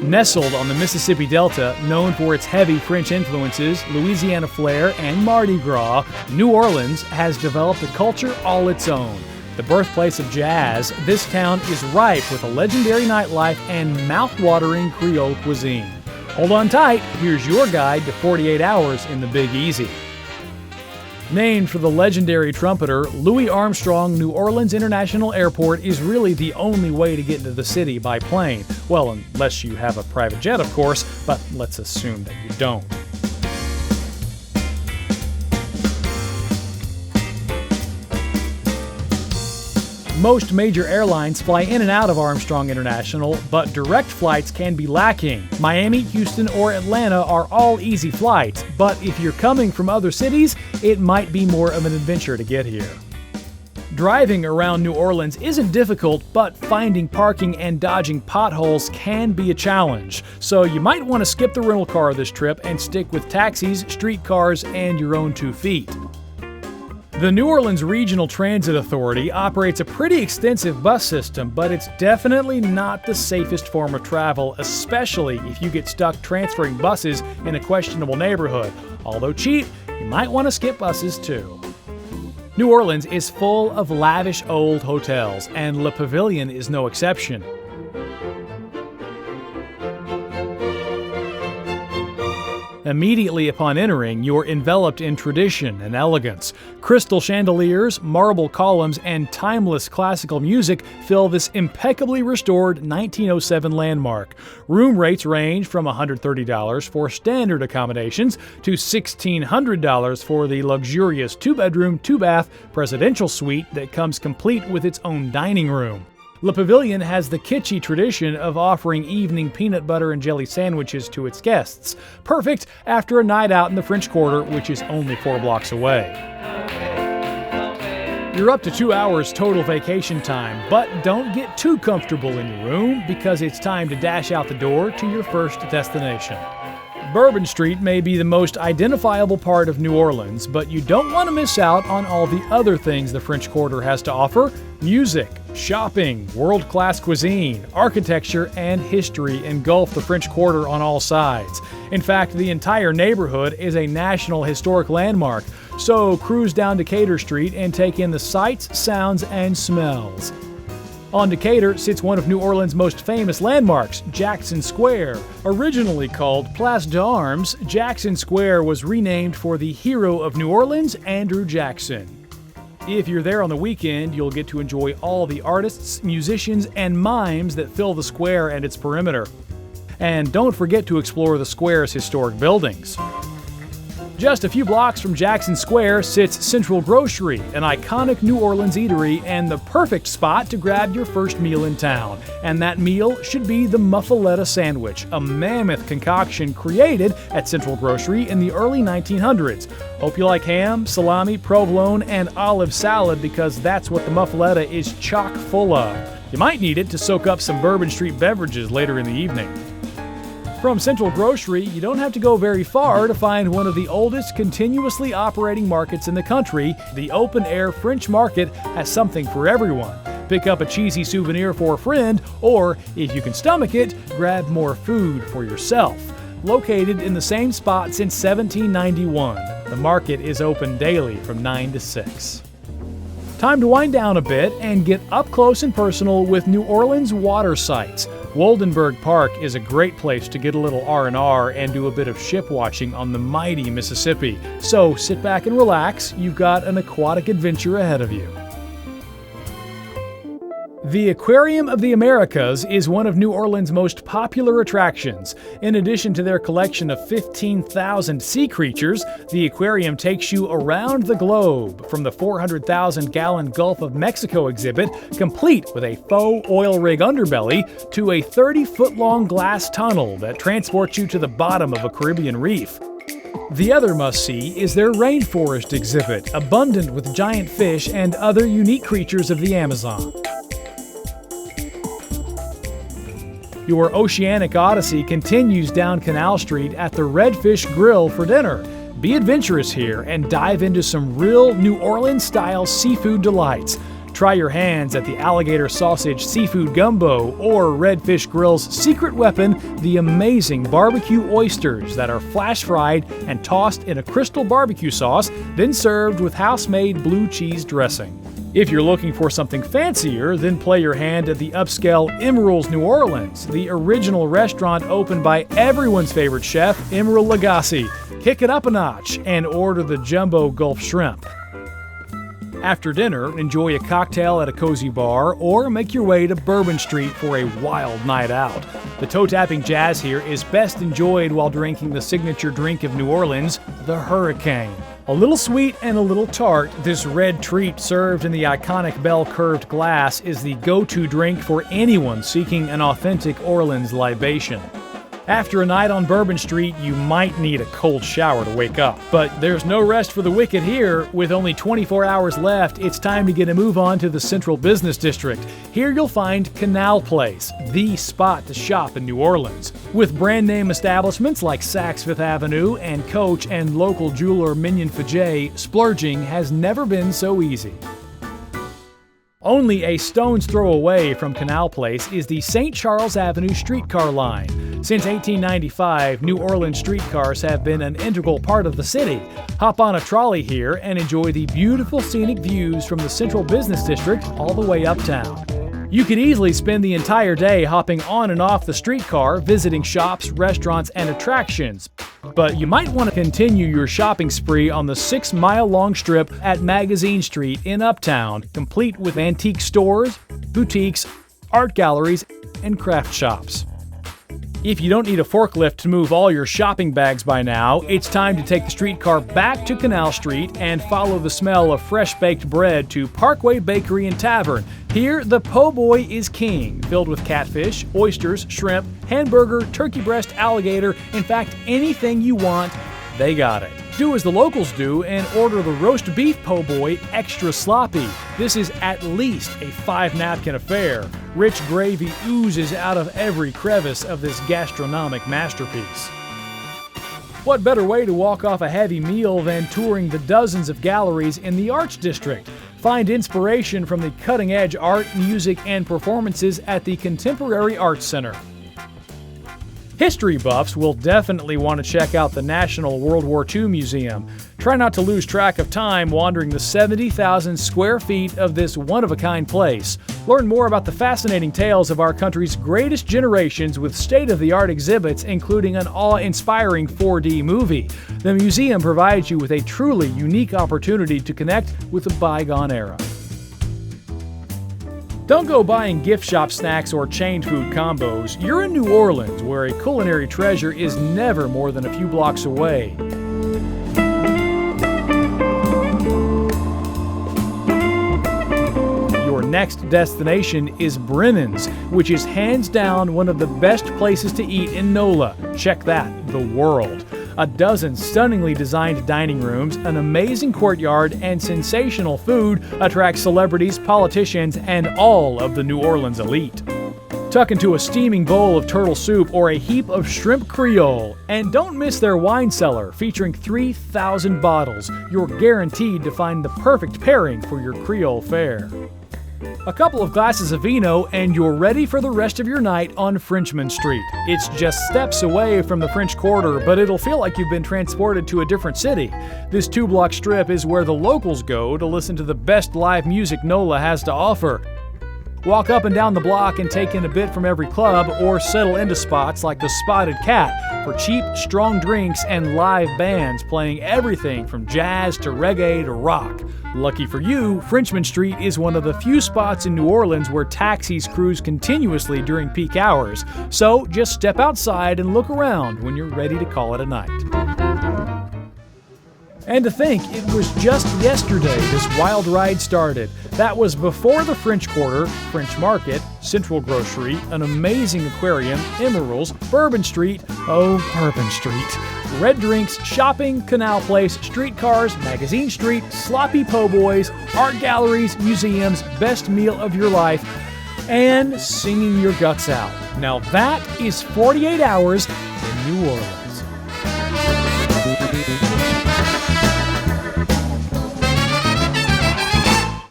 Nestled on the Mississippi Delta, known for its heavy French influences, Louisiana flair, and Mardi Gras, New Orleans has developed a culture all its own. The birthplace of jazz, this town is ripe with a legendary nightlife and mouth-watering Creole cuisine. Hold on tight, here's your guide to 48 hours in the Big Easy. Named for the legendary trumpeter, Louis Armstrong New Orleans International Airport is really the only way to get into the city by plane. Well, unless you have a private jet, of course, but let's assume that you don't. Most major airlines fly in and out of Armstrong International, but direct flights can be lacking. Miami, Houston, or Atlanta are all easy flights, but if you're coming from other cities, it might be more of an adventure to get here. Driving around New Orleans isn't difficult, but finding parking and dodging potholes can be a challenge. So you might want to skip the rental car this trip and stick with taxis, streetcars, and your own 2 feet. The New Orleans Regional Transit Authority operates a pretty extensive bus system, but it's definitely not the safest form of travel, especially if you get stuck transferring buses in a questionable neighborhood. Although cheap, you might want to skip buses too. New Orleans is full of lavish old hotels, and Le Pavilion is no exception. Immediately upon entering, you're enveloped in tradition and elegance. Crystal chandeliers, marble columns, and timeless classical music fill this impeccably restored 1907 landmark. Room rates range from $130 for standard accommodations to $1,600 for the luxurious 2-bedroom, 2-bath presidential suite that comes complete with its own dining room. Le Pavilion has the kitschy tradition of offering evening peanut butter and jelly sandwiches to its guests, perfect after a night out in the French Quarter, which is only 4 blocks away. You're up to 2 hours total vacation time, but don't get too comfortable in your room because it's time to dash out the door to your first destination. Bourbon Street may be the most identifiable part of New Orleans, but you don't want to miss out on all the other things the French Quarter has to offer: music, shopping, world-class cuisine, architecture, and history engulf the French Quarter on all sides. In fact, the entire neighborhood is a National Historic Landmark, so cruise down Decatur Street and take in the sights, sounds, and smells. On Decatur sits one of New Orleans' most famous landmarks, Jackson Square. Originally called Place d'Armes, Jackson Square was renamed for the hero of New Orleans, Andrew Jackson. If you're there on the weekend, you'll get to enjoy all the artists, musicians, and mimes that fill the square and its perimeter. And don't forget to explore the square's historic buildings. Just a few blocks from Jackson Square sits Central Grocery, an iconic New Orleans eatery and the perfect spot to grab your first meal in town. And that meal should be the Muffuletta Sandwich, a mammoth concoction created at Central Grocery in the early 1900s. Hope you like ham, salami, provolone, and olive salad because that's what the Muffuletta is chock full of. You might need it to soak up some Bourbon Street beverages later in the evening. From Central Grocery, you don't have to go very far to find one of the oldest continuously operating markets in the country. The open-air French Market has something for everyone. Pick up a cheesy souvenir for a friend, or, if you can stomach it, grab more food for yourself. Located in the same spot since 1791, the market is open daily from 9 to 6. Time to wind down a bit and get up close and personal with New Orleans water sites. Waldenberg Park is a great place to get a little R&R and do a bit of ship watching on the mighty Mississippi. So sit back and relax, you've got an aquatic adventure ahead of you. The Aquarium of the Americas is one of New Orleans' most popular attractions. In addition to their collection of 15,000 sea creatures, the aquarium takes you around the globe, from the 400,000-gallon Gulf of Mexico exhibit, complete with a faux oil rig underbelly, to a 30-foot-long glass tunnel that transports you to the bottom of a Caribbean reef. The other must-see is their rainforest exhibit, abundant with giant fish and other unique creatures of the Amazon. Your oceanic odyssey continues down Canal Street at the Redfish Grill for dinner. Be adventurous here and dive into some real New Orleans-style seafood delights. Try your hands at the alligator sausage seafood gumbo or Redfish Grill's secret weapon, the amazing barbecue oysters that are flash fried and tossed in a crystal barbecue sauce, then served with house-made blue cheese dressing. If you're looking for something fancier, then play your hand at the Upscale Emeril's New Orleans, the original restaurant opened by everyone's favorite chef, Emeril Lagasse. Kick it up a notch and order the jumbo Gulf shrimp. After dinner, enjoy a cocktail at a cozy bar or make your way to Bourbon Street for a wild night out. The toe-tapping jazz here is best enjoyed while drinking the signature drink of New Orleans, the Hurricane. A little sweet and a little tart, this red treat served in the iconic bell-curved glass is the go-to drink for anyone seeking an authentic Orleans libation. After a night on Bourbon Street, you might need a cold shower to wake up. But there's no rest for the wicked here. With only 24 hours left, it's time to get a move on to the Central Business District. Here you'll find Canal Place, the spot to shop in New Orleans. With brand-name establishments like Saks Fifth Avenue and Coach and local jeweler Mignon Fadjay, splurging has never been so easy. Only a stone's throw away from Canal Place is the St. Charles Avenue streetcar line. Since 1895, New Orleans streetcars have been an integral part of the city. Hop on a trolley here and enjoy the beautiful scenic views from the Central Business District all the way uptown. You could easily spend the entire day hopping on and off the streetcar, visiting shops, restaurants, and attractions. But you might want to continue your shopping spree on the 6-mile-long strip at Magazine Street in Uptown, complete with antique stores, boutiques, art galleries, and craft shops. If you don't need a forklift to move all your shopping bags by now, it's time to take the streetcar back to Canal Street and follow the smell of fresh-baked bread to Parkway Bakery and Tavern. Here, the po' boy is king, filled with catfish, oysters, shrimp, hamburger, turkey breast, alligator, in fact, anything you want, they got it. Do as the locals do and order the roast beef po' boy extra sloppy. This is at least a 5-napkin affair. Rich gravy oozes out of every crevice of this gastronomic masterpiece. What better way to walk off a heavy meal than touring the dozens of galleries in the Arts District? Find inspiration from the cutting-edge art, music, and performances at the Contemporary Arts Center. History buffs will definitely want to check out the National World War II Museum. Try not to lose track of time wandering the 70,000 square feet of this one-of-a-kind place. Learn more about the fascinating tales of our country's greatest generations with state-of-the-art exhibits, including an awe-inspiring 4D movie. The museum provides you with a truly unique opportunity to connect with the bygone era. Don't go buying gift shop snacks or chain food combos. You're in New Orleans, where a culinary treasure is never more than a few blocks away. Your next destination is Brennan's, which is hands down one of the best places to eat in NOLA. Check that, the world. A dozen stunningly designed dining rooms, an amazing courtyard, and sensational food attract celebrities, politicians, and all of the New Orleans elite. Tuck into a steaming bowl of turtle soup or a heap of shrimp creole. And don't miss their wine cellar, featuring 3,000 bottles. You're guaranteed to find the perfect pairing for your Creole fare. A couple of glasses of vino and you're ready for the rest of your night on Frenchmen Street. It's just steps away from the French Quarter, but it'll feel like you've been transported to a different city. This 2-block strip is where the locals go to listen to the best live music NOLA has to offer. Walk up and down the block and take in a bit from every club, or settle into spots like the Spotted Cat for cheap, strong drinks and live bands playing everything from jazz to reggae to rock. Lucky for you, Frenchmen Street is one of the few spots in New Orleans where taxis cruise continuously during peak hours. So just step outside and look around when you're ready to call it a night. And to think, it was just yesterday this wild ride started. That was before the French Quarter, French Market, Central Grocery, an amazing aquarium, Emeril's, Bourbon Street, Bourbon Street, red drinks, shopping, Canal Place, streetcars, Magazine Street, sloppy po' boys, art galleries, museums, best meal of your life, and singing your guts out. Now that is 48 hours in New Orleans.